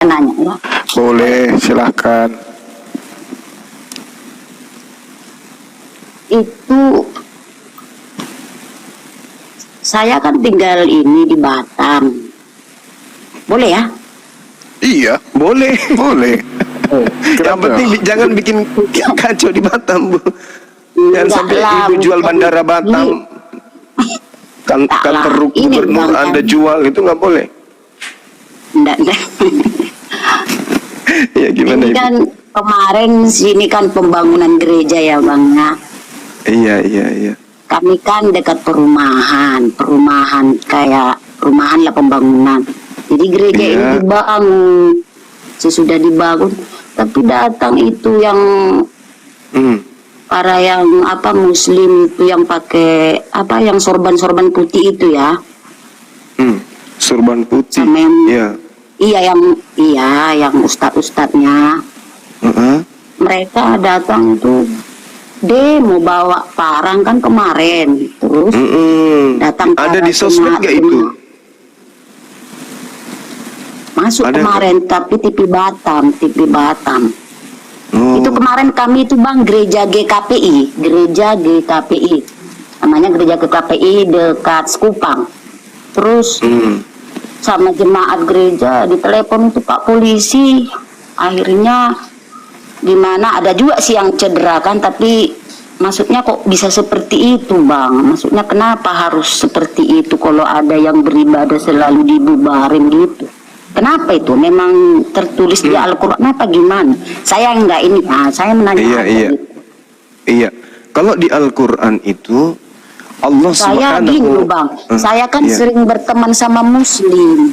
nanya ya? Boleh, silahkan. Itu saya kan tinggal ini di Batam. Boleh ya? Iya, boleh. Boleh. Yang penting jangan bikin kacau di Batam, Bu. Jangan sampai ibu jual bandara Batam. Kantor gubernur Anda jual, itu nggak boleh. Enggak. Ya gimana ini Ibu? kan kemarin sini kan pembangunan gereja ya Bang ya. Iya. Kami kan dekat perumahan kayak perumahan lah pembangunan. Jadi gereja ini dibangun, sesudah dibangun, tapi datang itu yang para yang Muslim itu yang pakai yang sorban putih itu ya. Sorban putih. Sama yang, iya. yang ustadz-ustadznya. Mereka datang itu demo bawa parang kan kemarin, terus datang ada di sosmed gak itu? Masuk ada kemarin tapi TV Batam. Itu kemarin kami itu Bang gereja GKPI, namanya gereja GKPI dekat Sekupang. Terus sama jemaat gereja ditelepon itu Pak polisi, akhirnya gimana, ada juga sih yang cedera kan, tapi maksudnya kok bisa seperti itu Bang, maksudnya kenapa harus seperti itu kalau ada yang beribadah selalu dibubarin gitu. Kenapa itu? Memang tertulis di Al-Quran apa gimana? Saya enggak ini, saya menanya gitu. Iya. Kalau di Al-Quran itu Allah saya gini loh Bang, saya kan sering berteman sama Muslim.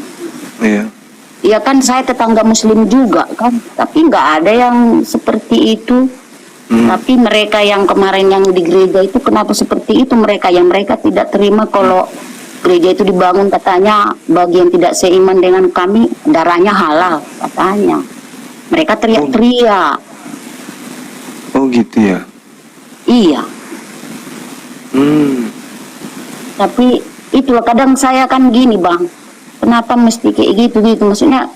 Iya kan, saya tetangga Muslim juga kan, tapi nggak ada yang seperti itu. Tapi mereka yang kemarin yang di gereja itu kenapa seperti itu, mereka tidak terima kalau gereja itu dibangun, katanya bagi yang tidak seiman dengan kami darahnya halal katanya. Mereka teriak-teriak. Oh gitu ya? Iya. Tapi itulah kadang saya kan gini Bang, kenapa mesti kayak gitu maksudnya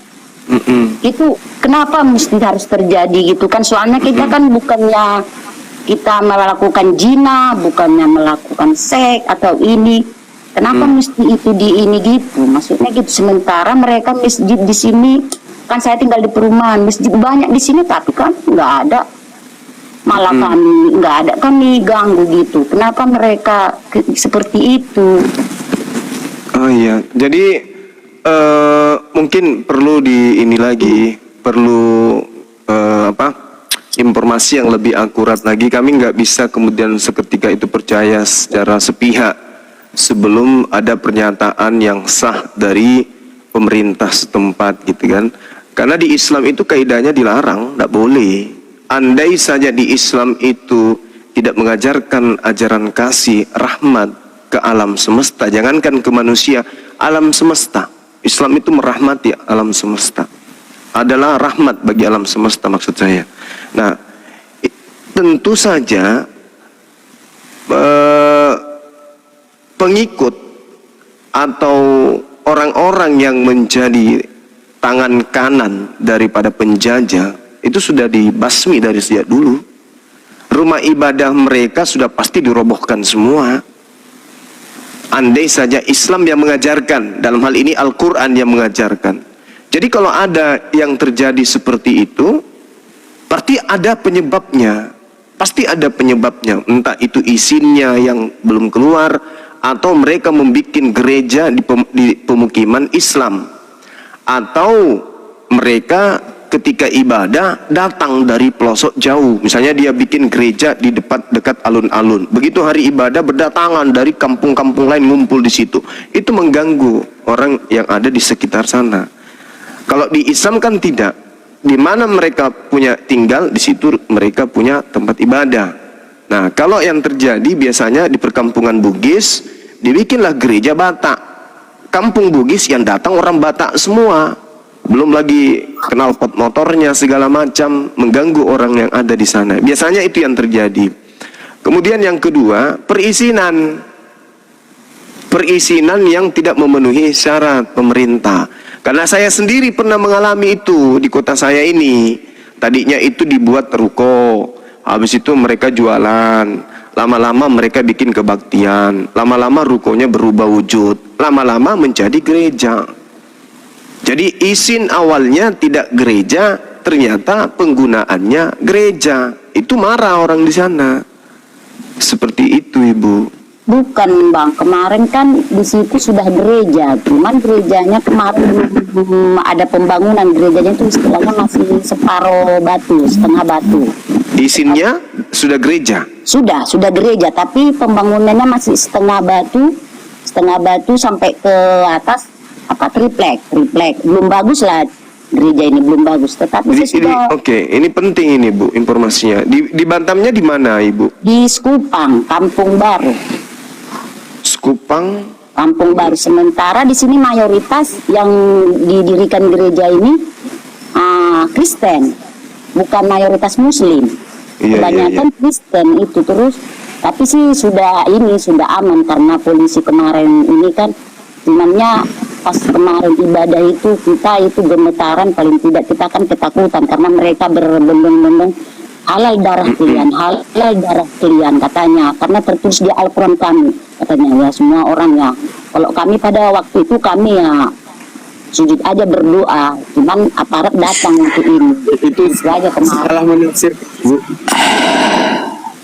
itu kenapa mesti harus terjadi gitu kan, soalnya kita kan bukannya kita melakukan zina, bukannya melakukan seks atau ini, kenapa mesti itu di ini gitu, maksudnya gitu. Sementara mereka masjid di sini kan, saya tinggal di perumahan, masjid banyak di sini tapi kan nggak ada, malah kami nggak ada, kami ganggu gitu. Kenapa mereka seperti itu? Oh iya, jadi mungkin perlu perlu informasi yang lebih akurat lagi. Kami nggak bisa kemudian seketika itu percaya secara sepihak sebelum ada pernyataan yang sah dari pemerintah setempat gitu kan. Karena di Islam itu kaidahnya dilarang, nggak boleh. Andai saja di Islam itu tidak mengajarkan ajaran kasih, rahmat ke alam semesta, jangankan ke manusia, alam semesta. Islam itu merahmati alam semesta, adalah rahmat bagi alam semesta maksud saya. Nah, tentu saja pengikut atau orang-orang yang menjadi tangan kanan daripada penjajah itu sudah dibasmi dari sejak dulu. Rumah ibadah mereka sudah pasti dirobohkan semua. Andai saja Islam yang mengajarkan, dalam hal ini Al-Quran yang mengajarkan. Jadi kalau ada yang terjadi seperti itu, pasti ada penyebabnya. Pasti ada penyebabnya. Entah itu izinnya yang belum keluar, atau mereka membuat gereja di pemukiman Islam, atau mereka ketika ibadah datang dari pelosok jauh. Misalnya dia bikin gereja di dekat alun-alun. Begitu hari ibadah berdatangan dari kampung-kampung lain ngumpul di situ. Itu mengganggu orang yang ada di sekitar sana. Kalau di Islam kan tidak. Di mana mereka punya tinggal, di situ mereka punya tempat ibadah. Nah, kalau yang terjadi biasanya di perkampungan Bugis, dibikinlah gereja Batak. Kampung Bugis yang datang orang Batak semua. Belum lagi knalpot motornya segala macam, mengganggu orang yang ada di sana. Biasanya itu yang terjadi. Kemudian yang kedua, perizinan yang tidak memenuhi syarat pemerintah. Karena saya sendiri pernah mengalami itu di kota saya ini. Tadinya itu dibuat ruko, habis itu mereka jualan. Lama-lama mereka bikin kebaktian. Lama-lama rukonya berubah wujud. Lama-lama menjadi gereja. Jadi izin awalnya tidak gereja, ternyata penggunaannya gereja. Itu marah orang di sana. Seperti itu, Ibu. Bukan Bang, kemarin kan di situ sudah gereja, cuman gerejanya kemarin belum ada pembangunan, gerejanya itu istilahnya masih separuh batu, setengah batu. Izinnya sudah gereja. Sudah gereja, tapi pembangunannya masih setengah batu sampai ke atas triplek, belum bagus lah gereja ini, belum bagus. Tetapi saya sudah Oke, ini penting ini Bu informasinya. Di Batamnya di mana Ibu? di Sekupang, Kampung Baru. Sekupang. Kampung Baru. Sementara di sini mayoritas yang didirikan gereja ini Kristen, bukan mayoritas Muslim. Iya, Kebanyakan iya. Kristen itu terus. Tapi sih sudah aman karena polisi kemarin ini kan, sebenarnya pas kemarin ibadah itu kita itu gemetaran, paling tidak kita kan ketakutan karena mereka berbondong-bondong halal darah kalian katanya, karena tertulis di Al-Quran kami katanya ya, semua orang ya. Kalau kami pada waktu itu kami ya sujud aja berdoa, cuman aparat datang untuk ini. Itu saja kemarin. Salah menafsir, Bu.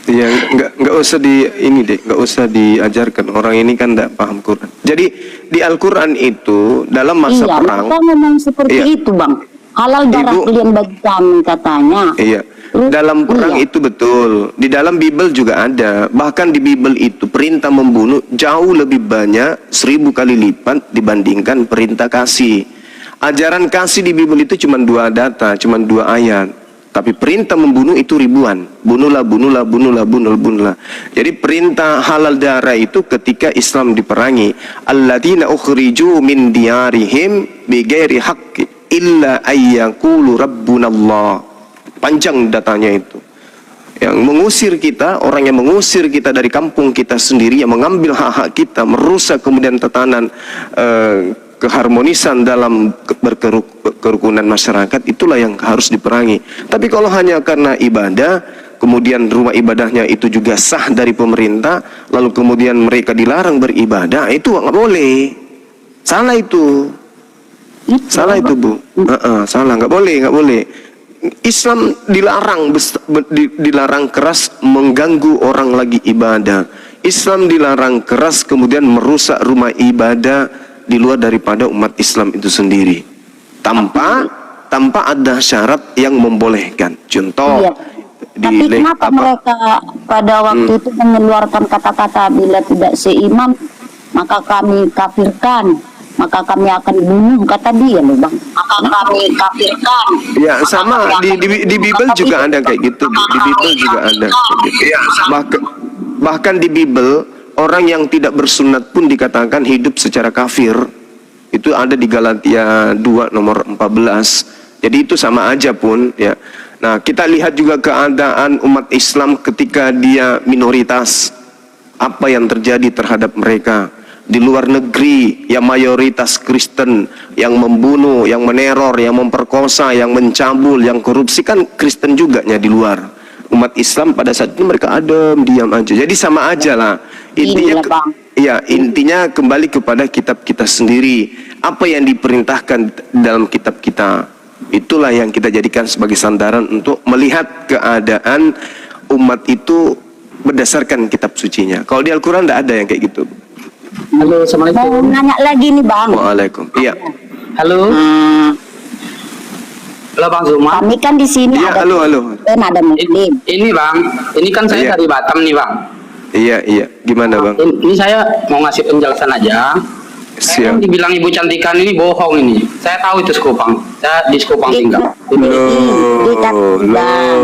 Iya, nggak usah nggak usah diajarkan, orang ini kan nggak paham Quran. Jadi di Al-Quran itu dalam masa Iya, perang. mereka memang seperti Iya. itu Bang. Halal darah Ibu- kalian bagi kami katanya. Iya. Terus, Dalam perang iya. itu betul. Di dalam Bible juga ada. Bahkan di Bible itu perintah membunuh jauh lebih banyak 1000 kali lipat dibandingkan perintah kasih. Ajaran kasih di Bible itu cuma 2 data, cuma 2 ayat. Tapi perintah membunuh itu ribuan. Bunuhlah. Jadi perintah halal darah itu ketika Islam diperangi. Alladzina ukhriju min diyarihim bighairi haqqi illa ayyaqulu rabbunallah. Panjang datanya itu. Yang mengusir kita, orang yang mengusir kita dari kampung kita sendiri, yang mengambil hak-hak kita, merusak kemudian tatanan keharmonisan dalam kerukunan masyarakat, itulah yang harus diperangi. Tapi kalau hanya karena ibadah, kemudian rumah ibadahnya itu juga sah dari pemerintah, lalu kemudian mereka dilarang beribadah, itu nggak boleh. Salah itu. Salah itu Bu. Salah, nggak boleh. Islam dilarang keras mengganggu orang lagi ibadah. Islam dilarang keras kemudian merusak rumah ibadah di luar daripada umat Islam itu sendiri. Tanpa ada syarat yang membolehkan. Contoh. Iya. Tapi kenapa mereka pada waktu itu mengeluarkan kata-kata bila tidak seiman maka kami kafirkan, maka kami akan bunuh, kata dia loh Bang. Maka kami kafirkan. Ya sama di Bible juga ada kayak gitu. Di Bible juga ada kayak gitu. Bahkan di Bible orang yang tidak bersunat pun dikatakan hidup secara kafir. Itu ada di Galatia 2 nomor 14. Jadi itu sama aja pun ya. Nah, kita lihat juga keadaan umat Islam ketika dia minoritas. Apa yang terjadi terhadap mereka di luar negeri yang mayoritas Kristen, yang membunuh, yang meneror, yang memperkosa, yang mencabul, yang korupsi, kan Kristen juga nya di luar. Umat Islam pada saat itu mereka adem, diam aja. Jadi sama aja lah. Intinya kembali kepada kitab kita sendiri. Apa yang diperintahkan dalam kitab kita, itulah yang kita jadikan sebagai sandaran untuk melihat keadaan umat itu berdasarkan kitab sucinya. Kalau di Al-Quran tidak ada yang kayak gitu. Halo, Assalamualaikum. Mau nanya lagi nih Bang. Waalaikum. Iya. Halo. Halo Bang Zuma. Kami kan di sini Iya, ada halo. Kristen, ada Muslim. Ini Bang, ini kan saya Iya. dari Batam nih Bang. Iya. Gimana Bang? Ini saya mau ngasih penjelasan aja. Saya Siap. dibilang Ibu Cantikan ini bohong ini. Saya tahu itu Sekupang. Saya di Sekupang tinggal. Bang.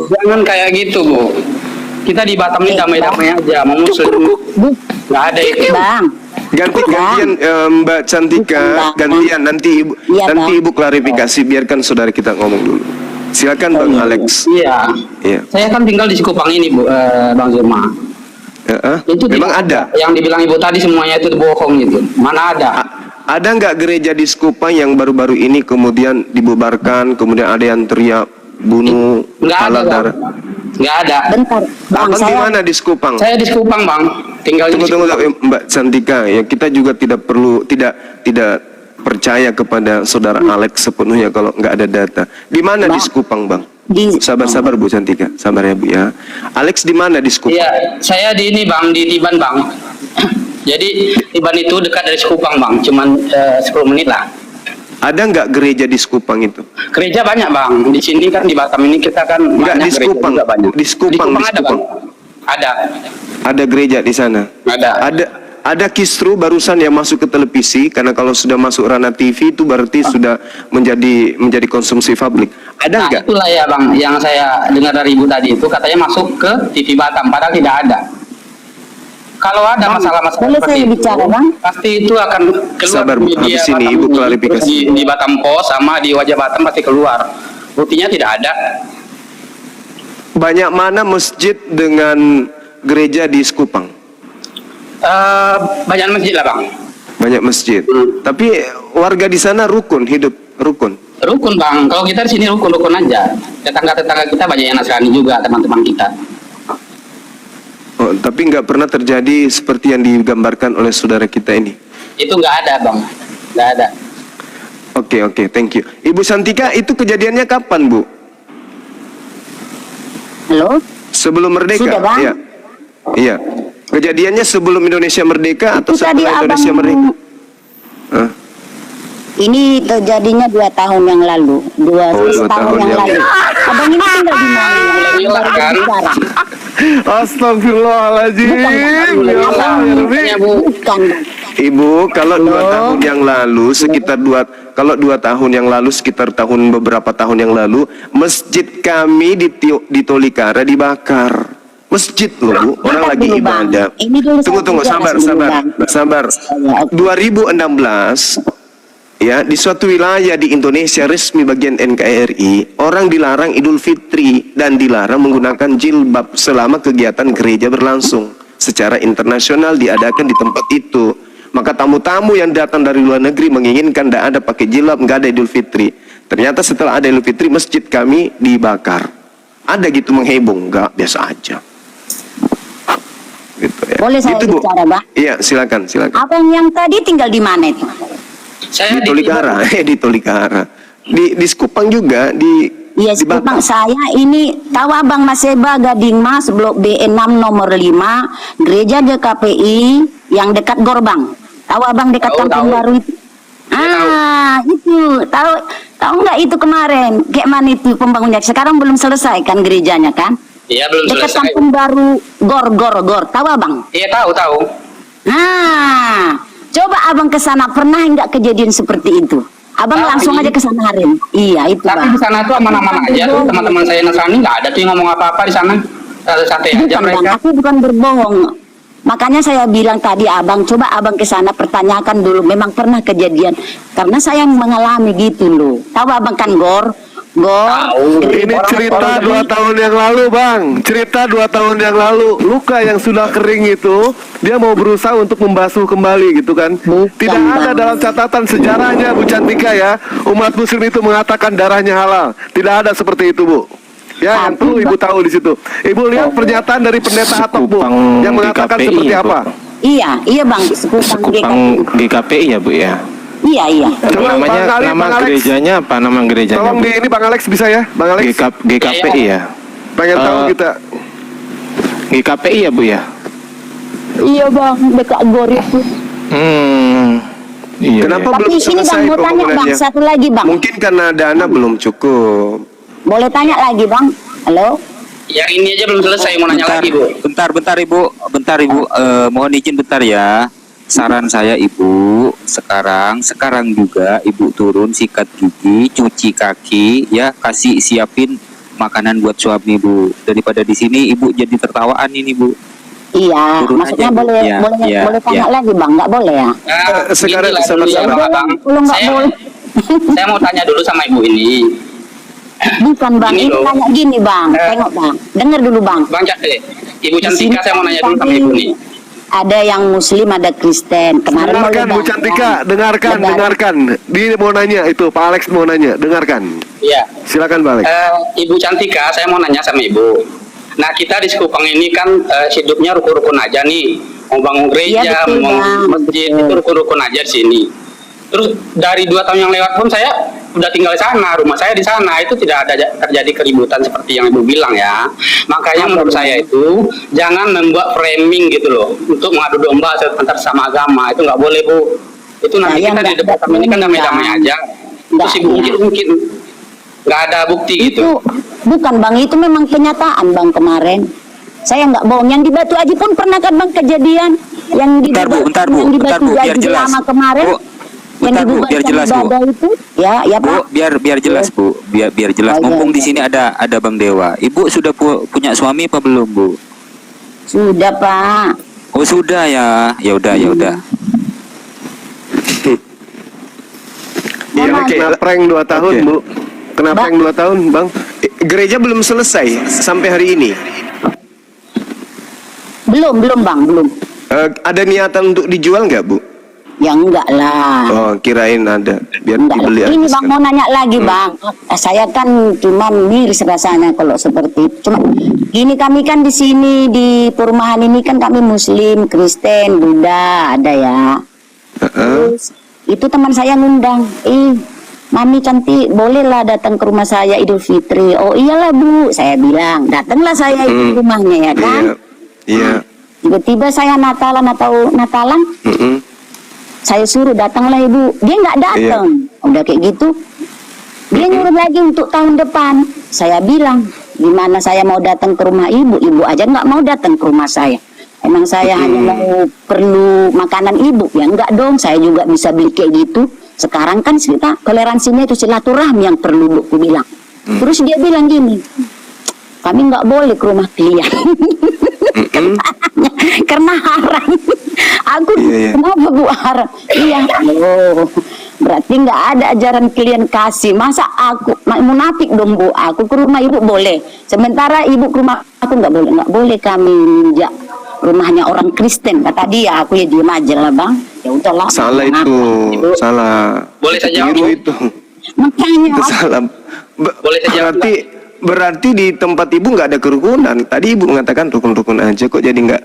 Jangan kayak gitu Bu. Kita di Batam ini damai-damai aja, mau Muslim. Nggak ada itu. Bang. Gantian Mbak Cantika, gantian nanti Ibu klarifikasi, biarkan saudara kita ngomong dulu. Silakan Bang Alex. Iya. Saya kan tinggal di Sekupang ini Bu, Bang Zuma. Itu memang ada. Yang dibilang Ibu tadi semuanya itu bohong gitu. Mana ada? Ada nggak gereja di Sekupang yang baru-baru ini kemudian dibubarkan, kemudian ada yang teriak bunuh, Nggak ada, halal Bang. darah? Nggak ada. Bentar, Bang, Abang di saya mana di Sekupang? Saya di Sekupang, Bang. Tinggal di Tunggu, Sekupang. Mbak Santika, ya kita juga tidak percaya kepada saudara Alex sepenuhnya kalau nggak ada data. Di mana di Bang. Sekupang, Bang? di Sabar Bu Santika, sabar ya Bu ya. Alex di mana di Sekupang? Iya, saya di ini, Bang, di Tiban, Bang. Jadi Tiban itu dekat dari Sekupang, Bang. Cuman 10 menit lah. Ada nggak gereja di Sekupang itu? Gereja banyak, Bang. Di sini kan di Batam ini kita kan Nggak, banyak di gereja Sekupang. juga banyak. Di Sekupang, di ada, Sekupang. Bang. Ada. Ada gereja di sana. Ada kisru barusan yang masuk ke televisi, karena kalau sudah masuk ranah TV itu berarti sudah menjadi konsumsi publik. Ada Nah, nggak? itulah ya, Bang, yang saya dengar dari Ibu tadi itu katanya masuk ke TV Batam, padahal tidak ada. Kalau ada Bang, masalah-masalah boleh seperti saya itu, bicara, Bang? pasti itu akan keluar Sabar, di Bu. media Habis ini Batam Ibu ini, klarifikasi. terus di Batam Pos sama di Wajah Batam pasti keluar. Buktinya tidak ada. Banyak mana masjid dengan gereja di Sekupang? Banyak masjid lah, Bang. Banyak masjid. Hmm. Tapi warga di sana rukun, hidup rukun. Rukun, Bang. Kalau kita di sini rukun-rukun aja. Tetangga-tetangga kita banyak yang Nasrani juga, teman-teman kita. Oh, tapi nggak pernah terjadi seperti yang digambarkan oleh saudara kita ini. Itu nggak ada, Bang. Nggak ada. Oke, thank you. Ibu Santika, itu kejadiannya kapan, Bu? halo, Sebelum merdeka? Sudah, Bang. Iya. Iya. Kejadiannya sebelum Indonesia merdeka atau Itu tadi setelah Indonesia abang, merdeka? Hah? ini terjadinya 2 tahun yang lalu, 2 tahun yang lalu. Abang ini tinggal di mana? Mulai ngiler, kan? Bicara. Astagfirullahaladzim. Bukan, Bang. Ya Allah, ya Rabbi. Makanya, Bu. Bukan, Bang. Ibu, kalau 2 Halo? tahun yang lalu sekitar 2 tahun yang lalu, sekitar beberapa tahun yang lalu, masjid kami di Tolikara dibakar. Masjid loh, Bu. Orang Bentar lagi dulu, Bang. ibadah. Ini dulu saya Tunggu, bicara sabar. Ya, oke. 2016 ya, di suatu wilayah di Indonesia resmi bagian NKRI, orang dilarang Idul Fitri dan dilarang menggunakan jilbab selama kegiatan gereja berlangsung. Secara internasional diadakan di tempat itu. Maka tamu-tamu yang datang dari luar negeri menginginkan tidak ada pakai jilbab, nggak ada Idul Fitri. Ternyata setelah ada Idul Fitri, masjid kami dibakar. Ada gitu mengheboh? Nggak, biasa aja. Gitu ya. Boleh saya Gitu, Bu. bicara, Bang? Iya, silakan. Abang yang tadi tinggal di mana itu? Saya Di Tolikara, di Tolikara. Di Sekupang juga, Iya, di Sekupang. Batam. Saya ini tahu Abang Maseba Gading Mas, Blok B6 nomor 5, gereja GKPI yang dekat Gorbang. Tahu Abang dekat Tahu, Kampung tahu. Baru itu? Iya, Itu. Tahu nggak itu kemarin? Kayak mana itu pembangunannya? Sekarang belum selesai kan gerejanya kan? Iya, belum Dekat selesai. Kampung Baru Gor. Tahu Abang? Iya, tahu. Coba Abang ke sana, pernah nggak kejadian seperti itu? Abang Tapi- langsung aja ke sana hari ini. Iya, itu Tapi Bang. di sana tuh aman-aman aja tuh, teman-teman saya Nasrani nggak ada tuh yang ngomong apa-apa di sana. Santai aja Bukan Bang, mereka. aku bukan berbohong. Makanya saya bilang tadi Abang, coba Abang ke sana pertanyakan dulu, memang pernah kejadian. Karena saya mengalami gitu loh. Tahu Abang kan Gor? Tahu. Ini Orang- cerita orang- 2 tahun yang lalu, Bang. Cerita 2 tahun yang lalu. Luka yang sudah kering itu, dia mau berusaha untuk membasuh kembali gitu kan. Bukan, Tidak ada Bang. dalam catatan sejarahnya, Bu Cantika ya. Umat muslim itu mengatakan darahnya halal. Tidak ada seperti itu, Bu. Ya, yang Tapi, perlu Ibu Bang. tahu di situ. Ibu lihat pernyataan dari pendeta Atok, Bu, Sekupang yang mengatakan GKPI, seperti Bu. apa. Iya Bang, Sekupang Sekupang GKPI ya Bu ya. Iya. Coba Namanya Bang Ali, nama Bang Alex. gerejanya apa? Nama gerejanya Tolong Bu? di ini Bang Alex bisa ya, Bang Alex. GKPI ya. Pengen tahu Eh, kita. GKPI ya Bu ya. Iya Bang, dekat Gor itu. Iya. Kenapa iya. Tapi belum ini Bang, selesai mau tanya Bang, pembangunannya? satu lagi Bang. Mungkin karena dana belum cukup. Boleh tanya lagi Bang? Halo? Yang ini aja belum selesai, mau nanya lagi, Bu. Bentar Ibu, mohon izin bentar ya. Saran saya Ibu, sekarang juga Ibu turun sikat gigi, cuci kaki, ya kasih siapin makanan buat suami Bu. Daripada di sini Ibu jadi tertawaan ini Bu. Iya, Turun maksudnya aja, Bu. boleh Ya, boleh ya, boleh tanya ya. lagi Bang, nggak boleh ya? Sekarang inilah dulu ya, sama-sama. Bang. Kalau nggak Saya- boleh. Saya mau tanya dulu sama Ibu ini. Bukan Bang, Gini ini loh. tanya gini Bang, tengok Bang, dengar dulu Bang. Bang Cak, Ibu Di sini Cantika, saya mau nanya dulu sama kami- Ibu nih. ada yang Muslim, ada Kristen. Kemarin mau Dengarkan Bu lebaran. Cantika, dengarkan, Lebaran. dengarkan. Dia mau nanya itu, Pak Alex mau nanya, dengarkan. Iya. Silakan Pak Alex. Ibu Cantika, saya mau nanya sama Ibu. Nah, kita di Sekupang ini kan hidupnya rukun-rukun aja nih. Mau bangun gereja, Iya, betul, mau Bang. masjid, Betul. itu rukun-rukun aja di sini. Terus dari 2 tahun yang lewat pun saya udah tinggal di sana, rumah saya di sana, itu tidak ada terjadi keributan seperti yang Ibu bilang ya. Makanya menurut saya itu jangan membuat framing gitu loh untuk mengadu domba antar sama agama, itu nggak boleh Bu. Itu nanti Saya kita di nggak debat ini kan damai-damai aja. Terus Ibu mungkin nggak ada bukti Itu gitu. bukan Bang, itu memang kenyataan Bang kemarin. Saya nggak bohong. Yang di Batu Aji pun pernah kan Bang kejadian yang di Bentar, Bu, bentar, Bu. yang di Bentar, Batu Bu, biar Aji jelas. lama kemarin. Bu, yang bentar, Bu, dibubarkan biar jelas, Bu. ibadah itu. Ya Bu, Pak. biar jelas Bu, biar jelas. Oh, iya, Mumpung di iya. sini ada Bang Dewa. Ibu sudah punya suami apa belum Bu? Sudah Pak. Oh sudah ya, ya udah. Iya, Mama, oke. Kena prank 2 tahun Oke. Bu. Kena Bang. prank 2 tahun Bang. Gereja belum selesai sampai hari ini. Belum Bang, belum. Ada niatan untuk dijual nggak, Bu? Ya enggak lah. Oh, kirain ada. Biar Enggak dibeli lah. aja Ini Bang sekarang. mau nanya lagi Bang. Saya kan cuma miris rasanya kalau seperti itu. Cuma gini, kami kan di sini di perumahan ini kan kami Muslim, Kristen, Buddha ada ya. Terus itu teman saya ngundang, Mami cantik, bolehlah datang ke rumah saya Idul Fitri. Oh iyalah Bu, saya bilang, datanglah saya ke rumahnya ya kan. Iya. Tiba-tiba saya Natalan, Mm-mm. saya suruh datanglah Ibu. Dia nggak datang. Udah kayak gitu. Dia nyuruh lagi untuk tahun depan. Saya bilang, gimana saya mau datang ke rumah Ibu? Ibu aja nggak mau datang ke rumah saya. Emang saya hanya mau perlu makanan Ibu? Ya enggak dong, saya juga bisa beli kayak gitu. Sekarang kan kita toleransinya itu silaturahmi yang perlu Bu, aku bilang. Terus dia bilang gini, kami nggak boleh ke rumah klien. Karena haram. Aku Iya. kenapa Bu haram? Iya. Oh, berarti nggak ada ajaran klien kasih. Masa aku munafik dong Bu? Aku ke rumah Ibu boleh. Sementara Ibu ke rumah aku nggak boleh. Nggak boleh kami minjak rumahnya orang Kristen. Kata dia, aku ya diem aja lah Bang. Ya udahlah. Salah kenapa? itu, salah. Boleh saja, Keliru Bu. itu. Makanya Itu salah. Boleh saja, Berarti di tempat Ibu nggak ada kerukunan. Tadi Ibu mengatakan rukun-rukun aja, kok jadi nggak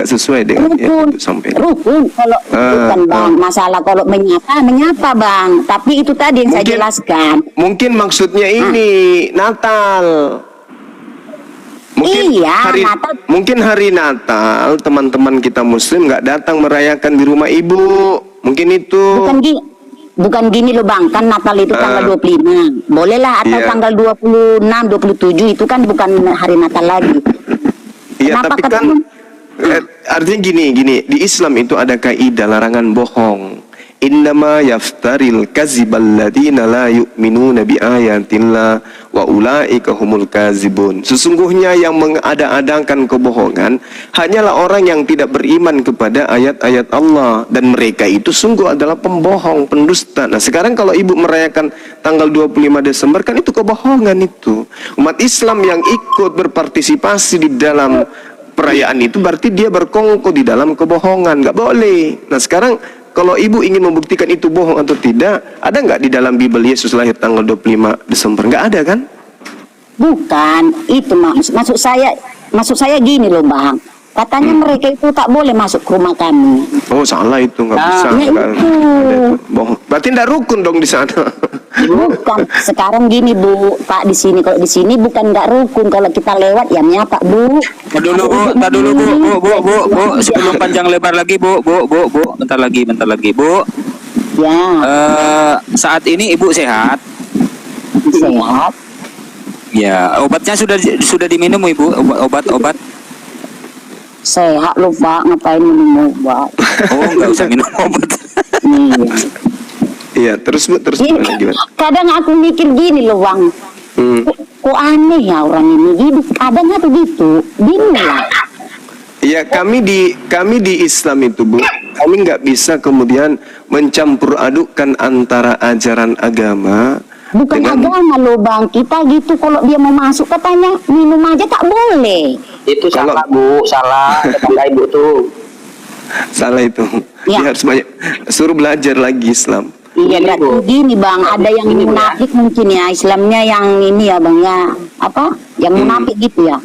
sesuai dengan yang rukun, Ibu sampaikan. rukun kalau bukan Bang. Masalah kalau menyapa Bang. Tapi itu tadi yang saya Mungkin- jelaskan. Mungkin maksudnya ini Natal. Iya, Natal. Mungkin hari Natal teman-teman kita Muslim nggak datang merayakan di rumah Ibu. Mungkin itu. Bukan gini loh Bang, kan Natal itu tanggal 25. Bolehlah atau Iya. tanggal 26, 27 itu kan bukan hari Natal lagi. Iya, Kenapa tapi kan ketemu? artinya gini, di Islam itu ada kaidah larangan bohong. Innama yaftaril kazibal ladina la yu'minuna bi ayatillah wa ulaika humul kazibun. Sesungguhnya yang mengada-adakan kebohongan hanyalah orang yang tidak beriman kepada ayat-ayat Allah, dan mereka itu sungguh adalah pembohong, pendusta. Nah, sekarang kalau Ibu merayakan tanggal 25 Desember kan itu kebohongan itu. Umat Islam yang ikut berpartisipasi di dalam perayaan itu berarti dia berkongko di dalam kebohongan, nggak boleh. Nah sekarang kalau Ibu ingin membuktikan itu bohong atau tidak, ada nggak di dalam Bible Yesus lahir tanggal 25 Desember? Nggak ada kan? Bukan, itu maksud saya gini loh Bang. Katanya mereka itu tak boleh masuk ke rumah kami. Oh salah itu, nggak bisa. ya Nggak itu. ada itu. Bohong. Berarti nggak rukun dong di sana. Bukan, sekarang gini Bu, Pak di sini kalau di sini bukan nggak rukun, kalau kita lewat ya nyapa Bu. Tar dulu Bu, sebelum panjang lebar lagi Bu, bentar lagi Bu. Ya, Saat ini Ibu sehat? sehat. Ya, obatnya sudah diminum Ibu, obat. Sehat loh Pak, ngapain minum obat? Oh, nggak usah minum obat. Iya. Iya, terus Bu, terus Ini, gimana? kadang aku mikir gini loh Bang, kok aneh ya orang ini hidup, kadang aku gitu, bingung lah. Ya kami di Islam itu Bu, kami nggak bisa kemudian mencampur adukkan antara ajaran agama Bukan dengan agama loh Bang, kita gitu kalau dia mau masuk katanya minum aja tak boleh. Itu Kalau- salah Bu, salah tetangga Ibu tuh. Salah itu. Ya. Dia harus banyak suruh belajar lagi Islam. Iya, Gini, berarti Bu. gini bang, ada yang Gini, Bu, ya. munafik mungkin ya, Islamnya yang ini ya bang ya, apa? Yang munafik gitu ya.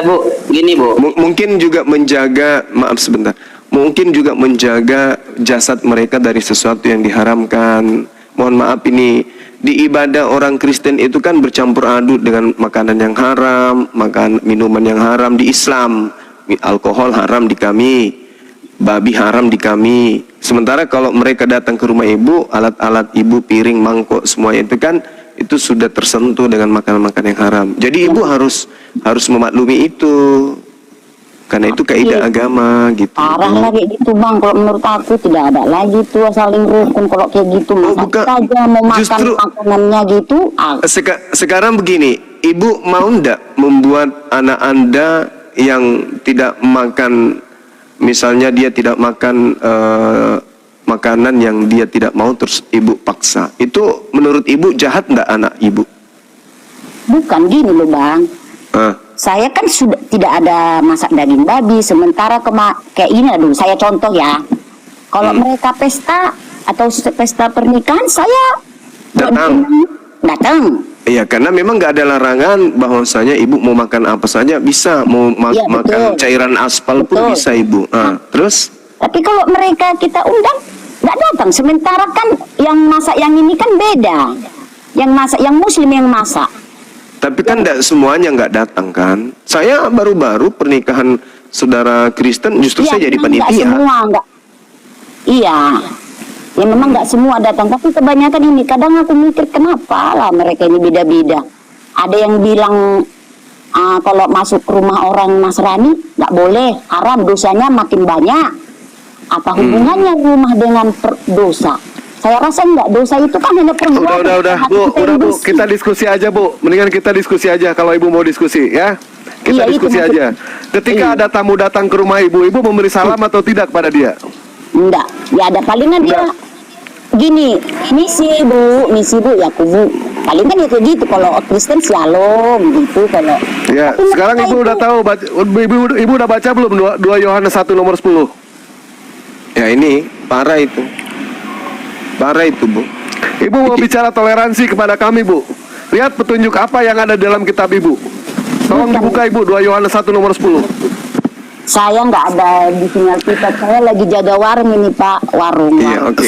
Bu, gini Bu. Mungkin juga menjaga, maaf sebentar, mungkin juga menjaga jasad mereka dari sesuatu yang diharamkan. Mohon maaf, ini di ibadah orang Kristen itu kan bercampur aduk dengan makanan yang haram, minuman yang haram. Di Islam alkohol haram di kami, babi haram di kami. Sementara kalau mereka datang ke rumah ibu, alat-alat ibu, piring, mangkok, semuanya itu kan itu sudah tersentuh dengan makanan-makanan yang haram. Jadi ibu harus memaklumi itu, karena itu kaidah agama gitu. Parah lah kayak gitu bang, kalau menurut aku tidak ada lagi tuh saling rukun kalau kayak gitu. Masa bukan. kita aja mau makan Justru- makanannya gitu. Sekarang begini, ibu mau ndak membuat anak anda yang tidak makan, misalnya dia tidak makan makanan yang dia tidak mau, terus ibu paksa, itu menurut ibu jahat ndak anak ibu? Bukan gini loh bang, Ah, saya kan sudah tidak ada masak daging babi, sementara kayak ini dulu saya contoh ya. Kalau mereka pesta atau pesta pernikahan, saya datang. iya, karena memang nggak ada larangan bahwasanya ibu mau makan apa saja bisa, mau Iya, makan betul. cairan aspal pun Betul. bisa ibu. Terus Tapi kalau mereka kita undang, nggak datang. Sementara kan yang masak yang ini kan beda. Yang masak, yang muslim yang masak. tapi kan nggak semuanya nggak datang kan. Saya baru-baru pernikahan saudara Kristen, justru Iya, saya jadi memang nggak panitia. semua, nggak. Iya. Ya memang nggak semua datang. Tapi kebanyakan ini, kadang aku mikir kenapa lah mereka ini beda-beda. Ada yang bilang kalau masuk ke rumah orang Nasrani nggak boleh, haram, dosanya makin banyak. Apa hubungannya rumah dengan dosa? Saya rasa enggak, dosa itu kan hanya perbuatan. Udah, hati Bu, kita udah yang Bu, bersih. kita diskusi aja Bu. Mendingan kita diskusi aja kalau Ibu mau diskusi ya. Kita Iya, itu diskusi maksud- aja. Ketika Iya. ada tamu datang ke rumah Ibu, Ibu memberi salam atau tidak kepada dia? Enggak, ya ada palingan dia gini, misi bu, ya kubu. Palingan ya kayak gitu, kalau Kristen shalom gitu kalau. Ya, Tapi sekarang mereka Ibu itu- udah tahu, Ibu udah baca belum 2 Yohanes 1 nomor 10? Ya ini parah itu. Parah itu, Bu. Ibu mau bicara toleransi kepada kami, Bu. Lihat petunjuk apa yang ada dalam kitab Ibu. Tolong Bukan. dibuka Ibu 2 Yohanes 1 nomor 10. Saya nggak ada di sinyal kita, saya lagi jaga warung ini Pak, warung. Iya, oke.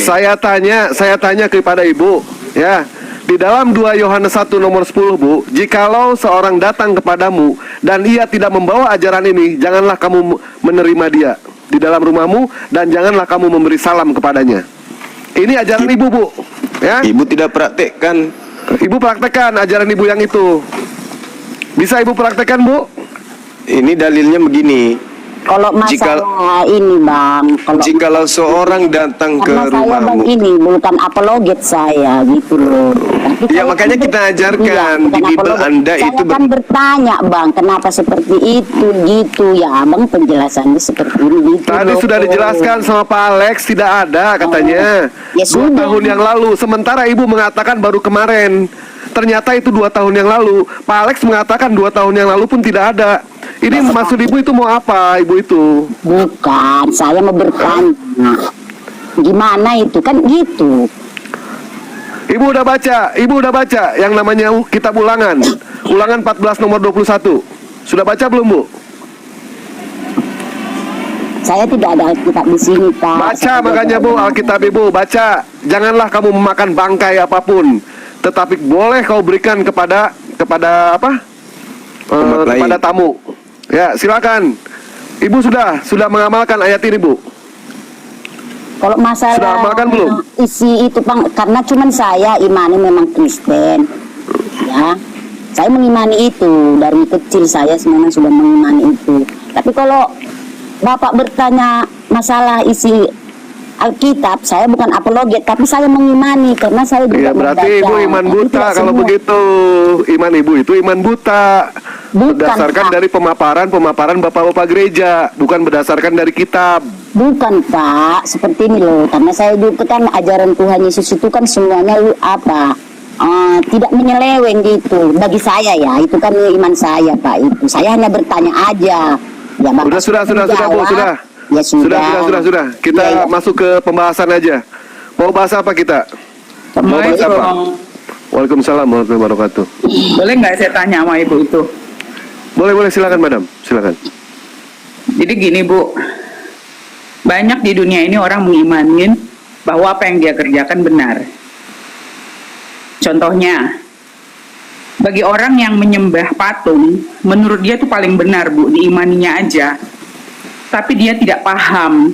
Saya tanya kepada Ibu, ya. Di dalam 2 Yohanes 1 nomor 10, Bu, jikalau seorang datang kepadamu dan ia tidak membawa ajaran ini, janganlah kamu menerima dia di dalam rumahmu dan janganlah kamu memberi salam kepadanya. Ini ajaran Ibu, Bu. Ya. Ibu tidak praktekkan. Ibu praktekkan ajaran Ibu yang itu. Bisa Ibu praktekkan, Bu? Ini dalilnya begini. Kalau masalah ini Bang, Jikalau seorang datang ke karena saya Bang rumahmu, ini bukan apologet saya gitu loh. Tapi Ya, saya makanya kan kita ajarkan iya, bukan di Bible apologet. Anda Saya itu kan bertanya Bang, kenapa seperti itu gitu ya Abang, penjelasannya seperti ini gitu. Tadi loh. sudah dijelaskan sama Pak Alex, tidak ada katanya. Ya 2 sudah. tahun yang lalu. Sementara Ibu mengatakan baru kemarin. Ternyata itu 2 tahun yang lalu. Pak Alex mengatakan 2 tahun yang lalu pun tidak ada. Ini maksud Ibu itu mau apa, Ibu itu? Bukan, saya mau bertanya. Gimana itu kan gitu. Ibu udah baca yang namanya kitab Ulangan. Ulangan 14 nomor 21. Sudah baca belum, Bu? Saya tidak ada Alkitab di sini, Pak. Baca Saya makanya, Bu, tidak- Alkitab Ibu, baca. Janganlah kamu memakan bangkai apapun, tetapi boleh kau berikan kepada apa? Umat lain. Kepada tamu. Ya, silakan. Ibu sudah mengamalkan ayat ini, Bu. Kalau masalah Sudah makan belum? isi itu Bang, karena cuman saya imani memang Kristen. Ya. Saya mengimani itu dari kecil, saya memang sudah mengimani itu. Tapi kalau Bapak bertanya masalah isi Alkitab, saya bukan apologet, tapi saya mengimani karena saya juga Iya, berarti membaca. Ibu iman Tapi buta tidak kalau semua. begitu. Iman Ibu itu iman buta. Bukan, Berdasarkan Pak. dari pemaparan Bapak-bapak gereja, bukan berdasarkan dari kitab. Bukan Pak, seperti ini loh. Karena saya juga kan ajaran Tuhan Yesus itu kan semuanya tidak menyeleweng gitu. Bagi saya ya, itu kan iman saya Pak itu. Saya hanya bertanya aja. Ya Bapak Sudah, Bu, menjawab. sudah. Ya Sudah. Kita Ya. masuk ke pembahasan aja. Mau bahas apa kita? Mau bahas apa? Waalaikumsalam warahmatullahi wabarakatuh. Boleh nggak saya tanya sama ibu itu? Boleh, silakan madam, silakan. Jadi gini Bu, banyak di dunia ini orang mengimanin bahwa apa yang dia kerjakan benar. Contohnya, bagi orang yang menyembah patung, menurut dia itu paling benar Bu, diimaninya aja. Tapi dia tidak paham.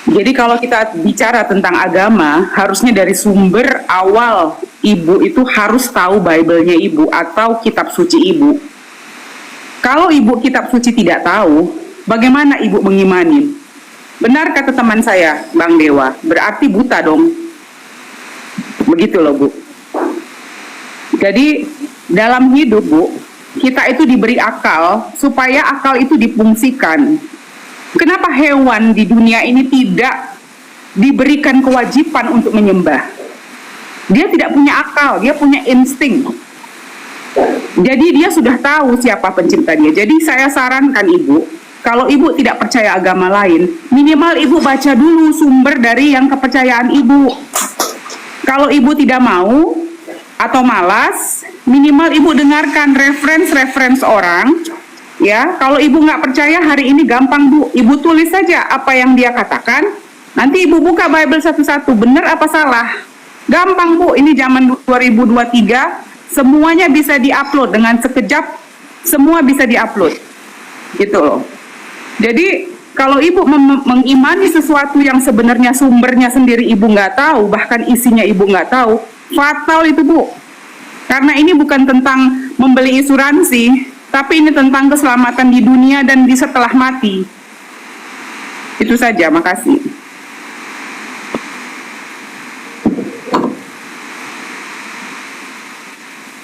Jadi kalau kita bicara tentang agama, harusnya dari sumber awal ibu itu harus tahu Bible-nya ibu atau kitab suci ibu. Kalau ibu kitab suci tidak tahu, bagaimana ibu mengimani? Benar kata teman saya, Bang Dewa, berarti buta dong. Begitu loh Bu. Jadi dalam hidup Bu, kita itu diberi akal supaya akal itu difungsikan. Kenapa hewan di dunia ini tidak diberikan kewajiban untuk menyembah? Dia tidak punya akal, dia punya insting. Jadi dia sudah tahu siapa pencipta dia. Jadi saya sarankan ibu, kalau ibu tidak percaya agama lain, minimal ibu baca dulu sumber dari yang kepercayaan ibu. Kalau ibu tidak mau atau malas, minimal ibu dengarkan reference orang. Ya, kalau ibu nggak percaya hari ini gampang Bu, ibu tulis saja apa yang dia katakan. Nanti ibu buka Bible satu-satu, benar apa salah. Gampang Bu, ini zaman 2023, semuanya bisa diupload dengan sekejap, semua bisa diupload, gitu loh. Jadi kalau ibu mengimani sesuatu yang sebenarnya sumbernya sendiri ibu nggak tahu, bahkan isinya ibu nggak tahu, fatal itu Bu. Karena ini bukan tentang membeli asuransi, tapi ini tentang keselamatan di dunia dan di setelah mati. Itu saja, makasih.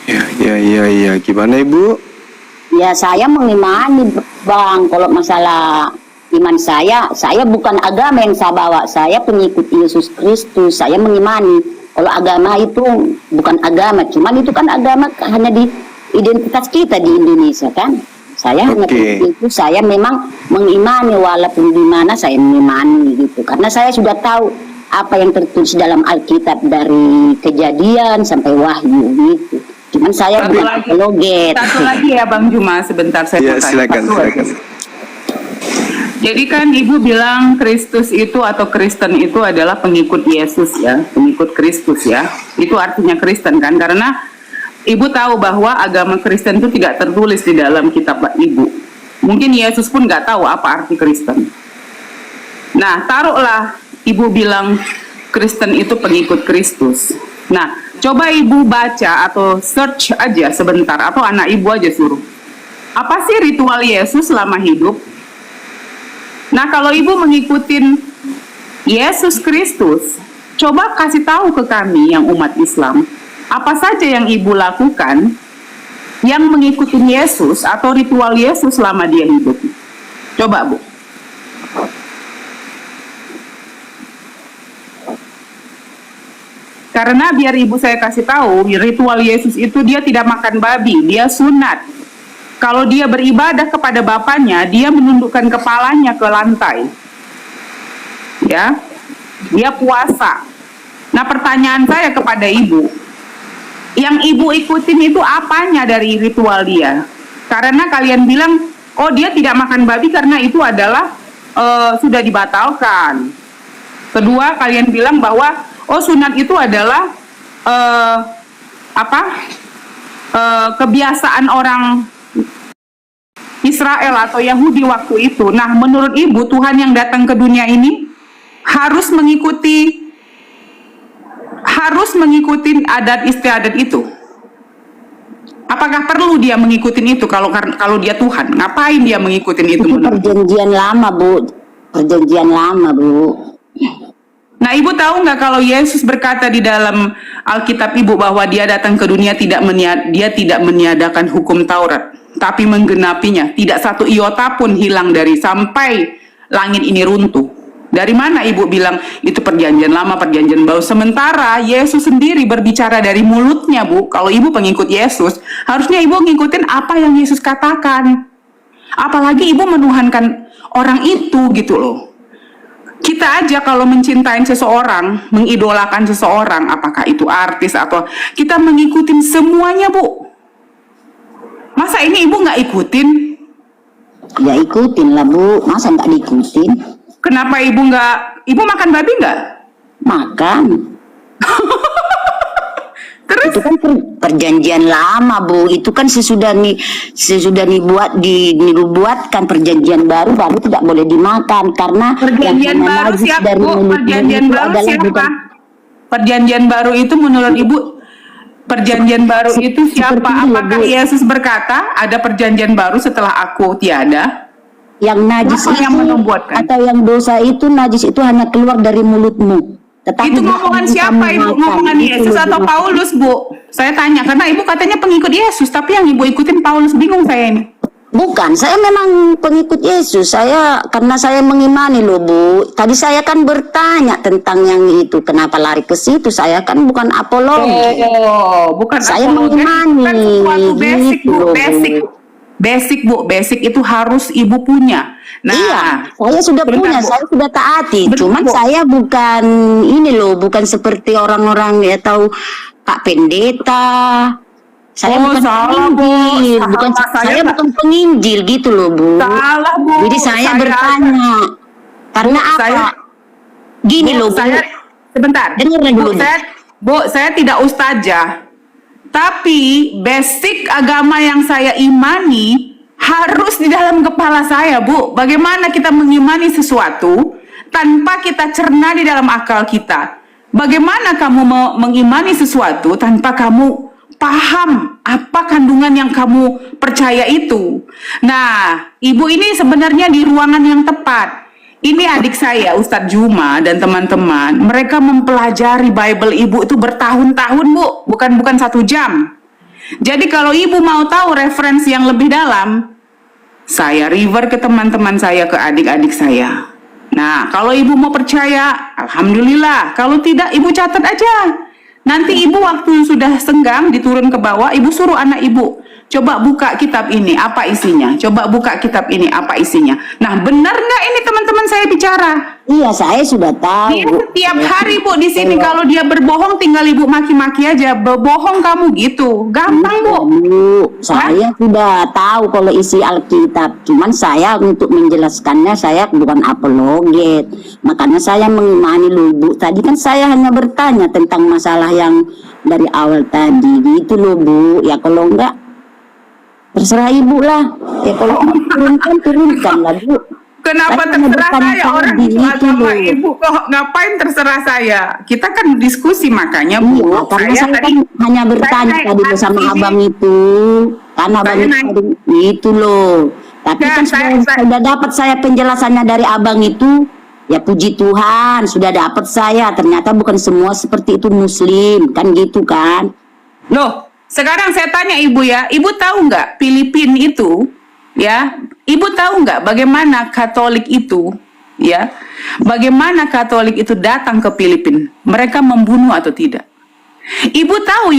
Ya. Gimana Ibu? Ya saya mengimani Bang, kalau masalah iman saya bukan agama yang saya bawa, saya pengikut Yesus Kristus, saya mengimani. Kalau agama itu bukan agama, cuman itu kan agama hanya di identitas kita di Indonesia kan. Saya hanya itu, saya memang mengimani walaupun di mana saya mengimani gitu. Karena saya sudah tahu apa yang tertulis dalam Alkitab dari Kejadian sampai Wahyu gitu. Cuman saya bukan apologet. Satu lagi ya Bang Juma, sebentar saya Ya, mau tanya. silakan. Jadi kan Ibu bilang Kristus itu atau Kristen itu adalah pengikut Yesus ya, pengikut Kristus ya. Itu artinya Kristen kan, karena Ibu tahu bahwa agama Kristen itu tidak tertulis di dalam kitab Ibu. Mungkin Yesus pun nggak tahu apa arti Kristen. Nah, taruhlah Ibu bilang Kristen itu pengikut Kristus. Nah, coba Ibu baca atau search aja sebentar, atau anak Ibu aja suruh. Apa sih ritual Yesus selama hidup? Nah, kalau Ibu mengikutin Yesus Kristus, coba kasih tahu ke kami yang umat Islam, apa saja yang Ibu lakukan yang mengikuti Yesus atau ritual Yesus selama dia hidup. Coba Bu. Karena biar Ibu saya kasih tahu, ritual Yesus itu dia tidak makan babi, dia sunat. Kalau dia beribadah kepada Bapaknya, dia menundukkan kepalanya ke lantai. Ya, dia puasa. Nah, pertanyaan saya kepada Ibu, yang Ibu ikutin itu apanya dari ritual dia? Karena kalian bilang, oh dia tidak makan babi karena itu adalah sudah dibatalkan. Kedua, kalian bilang bahwa oh sunat itu adalah kebiasaan orang Israel atau Yahudi waktu itu. Nah, menurut Ibu, Tuhan yang datang ke dunia ini harus mengikuti adat istiadat itu. Apakah perlu dia mengikuti itu kalau dia Tuhan? Ngapain dia mengikuti itu? Itu perjanjian lama, Bu. Perjanjian lama, Bu. Nah, Ibu tahu nggak kalau Yesus berkata di dalam Alkitab Ibu bahwa dia datang ke dunia dia tidak meniadakan hukum Taurat, tapi menggenapinya. Tidak satu iota pun hilang dari sampai langit ini runtuh. Dari mana Ibu bilang itu perjanjian lama, perjanjian baru? Sementara Yesus sendiri berbicara dari mulutnya, Bu. Kalau Ibu pengikut Yesus, harusnya Ibu ngikutin apa yang Yesus katakan. Apalagi Ibu menuhankan orang itu gitu loh. Kita aja kalau mencintai seseorang, mengidolakan seseorang, apakah itu artis atau kita mengikutin semuanya, Bu. Masa ini Ibu nggak ikutin? Ya ikutin lah Bu, masa nggak diikutin? Kenapa Ibu makan babi nggak? Makan. Terus? Itu kan perjanjian lama Bu, itu kan sesudah dibuatkan perjanjian baru tidak boleh dimakan karena Perjanjian yang baru najis siapa, dari Bu? mulutmu Perjanjian itu baru adalah siapa? bukan Perjanjian baru itu menurut Ibu, perjanjian baru itu siapa? seperti ini, Apakah Bu. Yesus berkata ada perjanjian baru setelah aku tiada? yang najis Apa itu yang membuatkan? atau yang dosa itu najis itu hanya keluar dari mulutmu. Tetapi Itu ngomongan bukan siapa kamu Ibu? makan. Ngomongan Itu Yesus lebih atau makan. Paulus, Bu? Saya tanya, karena Ibu katanya pengikut Yesus, tapi yang Ibu ikutin Paulus, bingung saya ini. Bukan, saya memang pengikut Yesus. Karena saya mengimani loh Bu. Tadi saya kan bertanya tentang yang itu. Kenapa lari ke situ? Saya kan bukan apologi. Oh, bukan Saya apologet, mengimani. bukan sesuatu basic, Gitu Bu. loh, Bu. Basic, Bu. Basic itu harus Ibu punya. Nah, Iya, saya sudah sebentar, punya, Bu. saya sudah taati. Bentar, Cuman Bu. saya bukan ini loh, bukan seperti orang-orang ya tahu Pak Pendeta. Saya Oh, bukan salah, Bu. penginjil, Salah, bukan saya saya nggak- bukan penginjil gitu loh Bu. Salah, Bu. Jadi saya Saya bertanya, karena Bu, apa? saya- Gini Bu, loh Bu. saya sebentar. Dengerin Bu, dulu, Bu. saya tidak ustazah. Tapi basic agama yang saya imani harus di dalam kepala saya, Bu. Bagaimana kita mengimani sesuatu tanpa kita cerna di dalam akal kita? Bagaimana kamu mengimani sesuatu tanpa kamu paham apa kandungan yang kamu percaya itu? Nah, Ibu ini sebenarnya di ruangan yang tepat. Ini adik saya, Ustadz Juma dan teman-teman. Mereka mempelajari Bible Ibu itu bertahun-tahun, Bu. Bukan 1 jam. Jadi kalau Ibu mau tahu referensi yang lebih dalam, saya refer ke teman-teman saya, ke adik-adik saya. Nah, kalau Ibu mau percaya, Alhamdulillah. Kalau tidak, Ibu catat aja. Nanti Ibu waktu sudah senggang, diturun ke bawah, Ibu suruh anak Ibu, coba buka kitab ini, apa isinya? Coba buka kitab ini, apa isinya? Nah, benar nggak ini teman-teman saya bicara? Iya, saya sudah tahu. Dia Bu. setiap hari, Bu, di sini kalau dia berbohong tinggal Ibu maki-maki aja. Berbohong kamu gitu. Gampang, Bu. Bu, saya sudah tahu kalau isi Alkitab. Cuman saya untuk menjelaskannya saya bukan apologet. Makanya saya mengimani loh Bu. Tadi kan saya hanya bertanya tentang masalah yang dari awal tadi. Gitu loh Bu. Ya kalau enggak terserah Ibu lah. Ya kalau turunkan lah Bu. Kenapa Saya hanya terserah bertanya saya? Orang tadi, itu itu agama loh. Ibu kok ngapain terserah saya? Kita kan diskusi makanya, Bu. Iya, karena saya kan hanya bertanya naik tadi loh sama atas abang itu. Karena abang Saya itu naik- tadi itu loh. Tapi Ya, kan saya- sudah dapat saya penjelasannya dari abang itu. Ya puji Tuhan, sudah dapat saya. Ternyata bukan semua seperti itu Muslim. Kan gitu kan. Loh, sekarang saya tanya Ibu ya, Ibu tahu nggak Filipina itu, ya, Ibu tahu nggak bagaimana Katolik itu, ya, bagaimana Katolik itu datang ke Filipina? Mereka membunuh atau tidak? Ibu tahu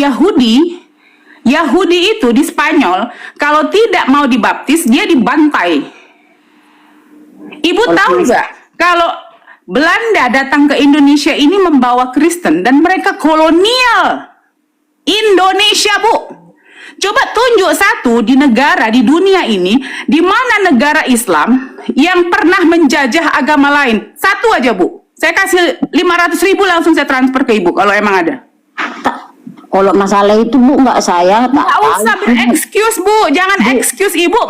Yahudi itu di Spanyol, kalau tidak mau dibaptis, dia dibantai. Ibu tahu nggak kalau Belanda datang ke Indonesia ini membawa Kristen dan mereka kolonial Indonesia, Bu. Coba tunjuk satu di negara di dunia ini di mana negara Islam yang pernah menjajah agama lain. Satu aja, Bu. Saya kasih 500.000 langsung saya transfer ke Ibu kalau emang ada. Kalau masalah itu Bu nggak saya tak Nggak usah tahu. berexcuse, Bu. Jangan excuse Ibu.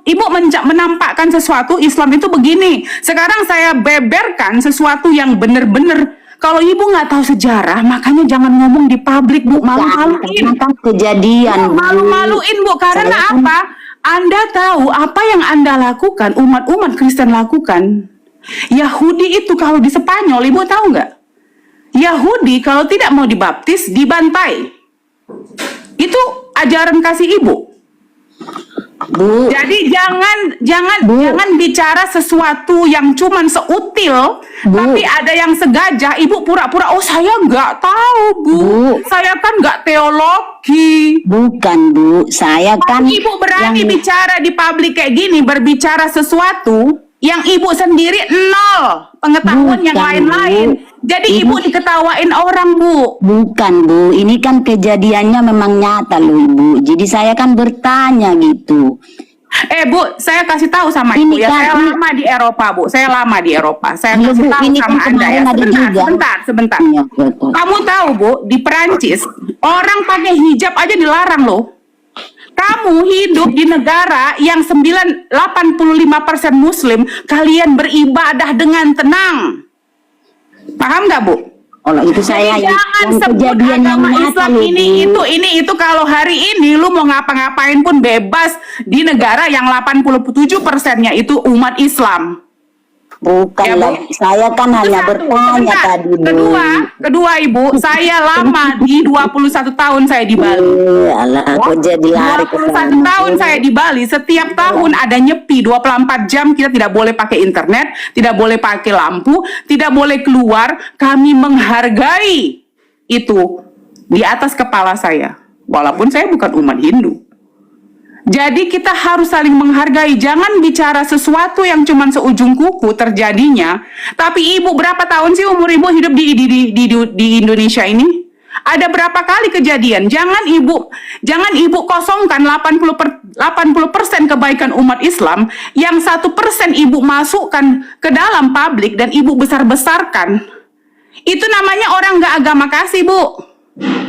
Ibu menampakkan sesuatu Islam itu begini. Sekarang saya beberkan sesuatu yang benar-benar. Kalau Ibu nggak tahu sejarah, makanya jangan ngomong di publik, Bu. Malu-maluin. Karena kan kejadian. Bu. Malu-maluin, Bu. Karena Saya kan- apa? Anda tahu apa yang Anda lakukan, umat-umat Kristen lakukan. Yahudi itu kalau di Spanyol, Ibu tahu nggak? Yahudi kalau tidak mau dibaptis, dibantai. Itu ajaran kasih Ibu. Bu. Jadi jangan Bu. bicara sesuatu yang cuman seutil, Bu. tapi ada yang segajah. Ibu pura-pura, oh saya nggak tahu, Bu. Bu. Saya kan nggak teologi. Bukan Bu, saya kan Ibu berani yang- bicara di publik kayak gini, berbicara sesuatu Yang ibu sendiri nol pengetahuan yang Bukan, lain-lain. Bu. Jadi Ibu- ibu diketawain orang, Bu. Bukan Bu, ini kan kejadiannya memang nyata loh Ibu. Jadi saya kan bertanya gitu. Bu, saya kasih tahu sama Ini ibu ya. kan- Saya ini- lama di Eropa, Bu. Saya lama di Eropa. Saya Iya, kasih Bu, tahu ini sama kan Anda ya. kemarin ada juga. Sebentar. Iya, betul. Kamu tahu, Bu, di Perancis orang pakai hijab aja dilarang loh. Kamu hidup di negara yang 85% Muslim, kalian beribadah dengan tenang. Paham nggak, Bu? Kalau itu saya Jadi jangan yang sebut kejadian yang agama nyata Islam loh, ini Bu. itu kalau hari ini lu mau ngapa-ngapain pun bebas di negara yang 87%-nya itu umat Islam. Bukan Ya, Bu. lah, saya kan hanya Satu, bertanya sebentar. tadi Bu. Kedua Ibu, saya lama di 21 tahun saya di Bali. Alah, aku jadi lari ke 21 sana. tahun saya di Bali, setiap tahun ada nyepi 24 jam, kita tidak boleh pakai internet, tidak boleh pakai lampu, tidak boleh keluar. Kami menghargai itu di atas kepala saya, walaupun saya bukan umat Hindu. Jadi kita harus saling menghargai. Jangan bicara sesuatu yang cuma seujung kuku terjadinya. Tapi ibu berapa tahun sih umur ibu hidup di Indonesia ini? Ada berapa kali kejadian? Jangan ibu kosongkan 80% kebaikan umat Islam yang 1% ibu masukkan ke dalam publik dan ibu besar-besarkan. Itu namanya orang nggak agama kasih, Bu.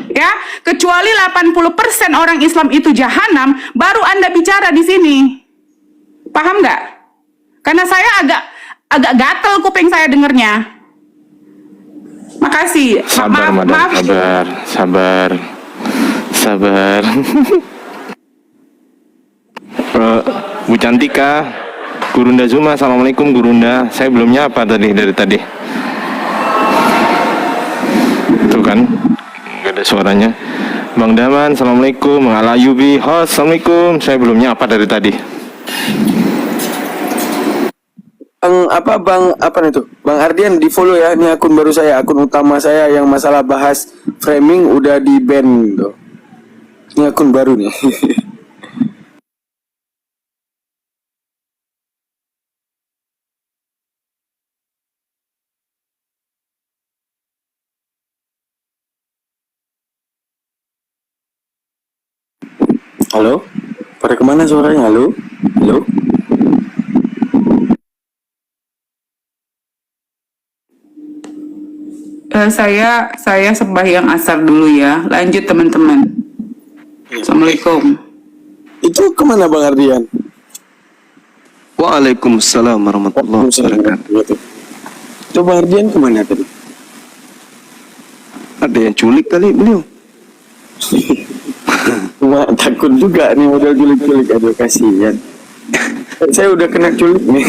Ya, kecuali 80% orang Islam itu jahanam, baru Anda bicara di sini. Paham nggak? Karena saya agak gatel kuping saya dengernya. Makasih. Sabar, Madam. Maaf. Sabar. Bu Cantika, Gurunda Zuma, Assalamualaikum Gurunda. Saya belum nyapa dari tadi. Tuh kan, nggak ada suaranya. Bang Daman, Assalamualaikum. Bang Alayubi, host, Assalamualaikum. Saya belum nyapa dari tadi. Bang Ardian di follow ya, ini akun baru saya, akun utama saya yang masalah bahas framing udah di ban tuh. Ini akun baru nih. Halo? Pada kemana suaranya? Halo? Halo? Saya sembahyang asar dulu ya. Lanjut teman-teman. Assalamualaikum. Itu kemana Bang Ardian? Waalaikumsalam warahmatullahi wabarakatuh. Gitu. Itu Bang Ardian kemana tadi? Ada yang culik kali beliau. Cuma takut juga nih model culik-culik, aduh kasihan. Saya udah kena culik nih.